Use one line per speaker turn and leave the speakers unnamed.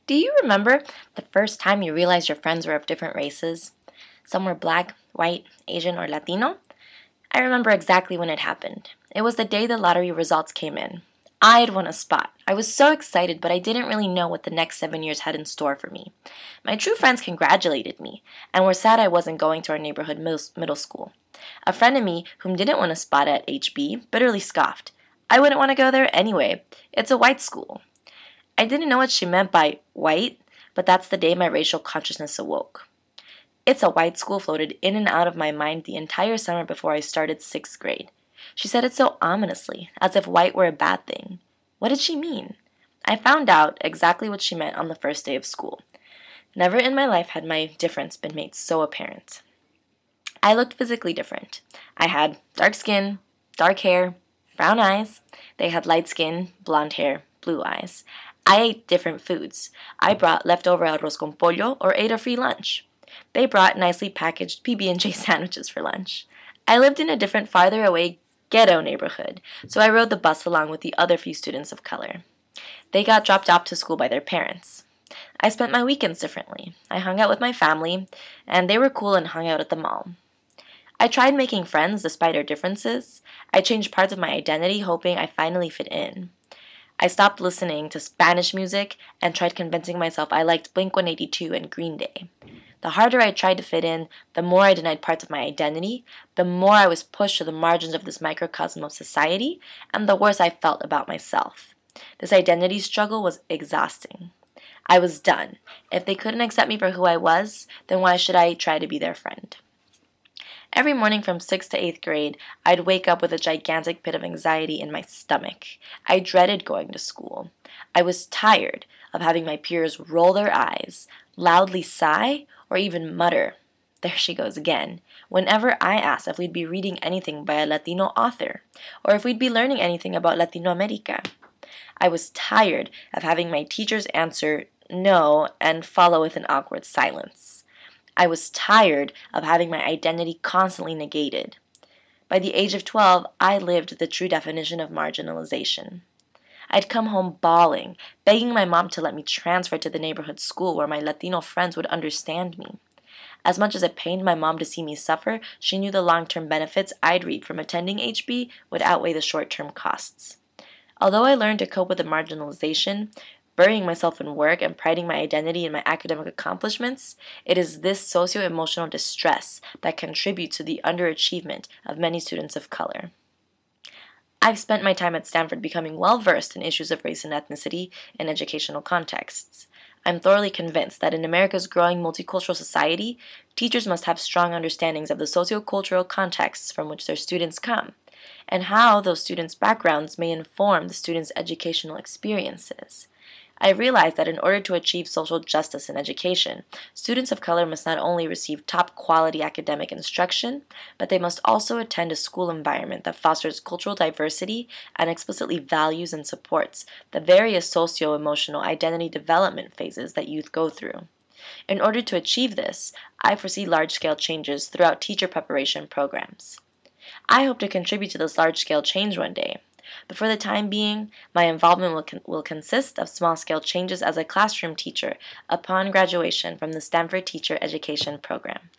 Do you remember the first time you realized your friends were of different races? Some were black, white, Asian, or Latino? I remember exactly when it happened. It was the day the lottery results came in. I had won a spot. I was so excited, but I didn't really know what the next 7 years had in store for me. My true friends congratulated me and were sad I wasn't going to our neighborhood middle school. A friend of me, whom didn't win a spot at HB, bitterly scoffed. I wouldn't want to go there anyway. It's a white school. I didn't know what she meant by white, but that's the day my racial consciousness awoke. It's a white school floated in and out of my mind the entire summer before I started 6th grade. She said it so ominously, as if white were a bad thing. What did she mean? I found out exactly what she meant on the first day of school. Never in my life had my difference been made so apparent. I looked physically different. I had dark skin, dark hair, brown eyes. They had light skin, blonde hair, blue eyes. I ate different foods. I brought leftover arroz con pollo or ate a free lunch. They brought nicely packaged PB&J sandwiches for lunch. I lived in a different, farther away ghetto neighborhood, so I rode the bus along with the other few students of color. They got dropped off to school by their parents. I spent my weekends differently. I hung out with my family, and they were cool and hung out at the mall. I tried making friends despite our differences. I changed parts of my identity, hoping I finally fit in. I stopped listening to Spanish music and tried convincing myself I liked Blink-182 and Green Day. The harder I tried to fit in, the more I denied parts of my identity, the more I was pushed to the margins of this microcosm of society, and the worse I felt about myself. This identity struggle was exhausting. I was done. If they couldn't accept me for who I was, then why should I try to be their friend? Every morning from 6th to 8th grade, I'd wake up with a gigantic pit of anxiety in my stomach. I dreaded going to school. I was tired of having my peers roll their eyes, loudly sigh, or even mutter, "There she goes again," whenever I asked if we'd be reading anything by a Latino author, or if we'd be learning anything about Latino America. I was tired of having my teachers answer no and follow with an awkward silence. I was tired of having my identity constantly negated. By the age of 12, I lived the true definition of marginalization. I'd come home bawling, begging my mom to let me transfer to the neighborhood school where my Latino friends would understand me. As much as it pained my mom to see me suffer, she knew the long-term benefits I'd reap from attending HB would outweigh the short-term costs. Although I learned to cope with the marginalization, burying myself in work and priding my identity in my academic accomplishments, it is this socio-emotional distress that contributes to the underachievement of many students of color. I've spent my time at Stanford becoming well-versed in issues of race and ethnicity in educational contexts. I'm thoroughly convinced that in America's growing multicultural society, teachers must have strong understandings of the sociocultural contexts from which their students come, and how those students' backgrounds may inform the students' educational experiences. I realize that in order to achieve social justice in education, students of color must not only receive top-quality academic instruction, but they must also attend a school environment that fosters cultural diversity and explicitly values and supports the various socio-emotional identity development phases that youth go through. In order to achieve this, I foresee large-scale changes throughout teacher preparation programs. I hope to contribute to this large-scale change one day. But for the time being, my involvement will consist of small-scale changes as a classroom teacher upon graduation from the Stanford Teacher Education Program.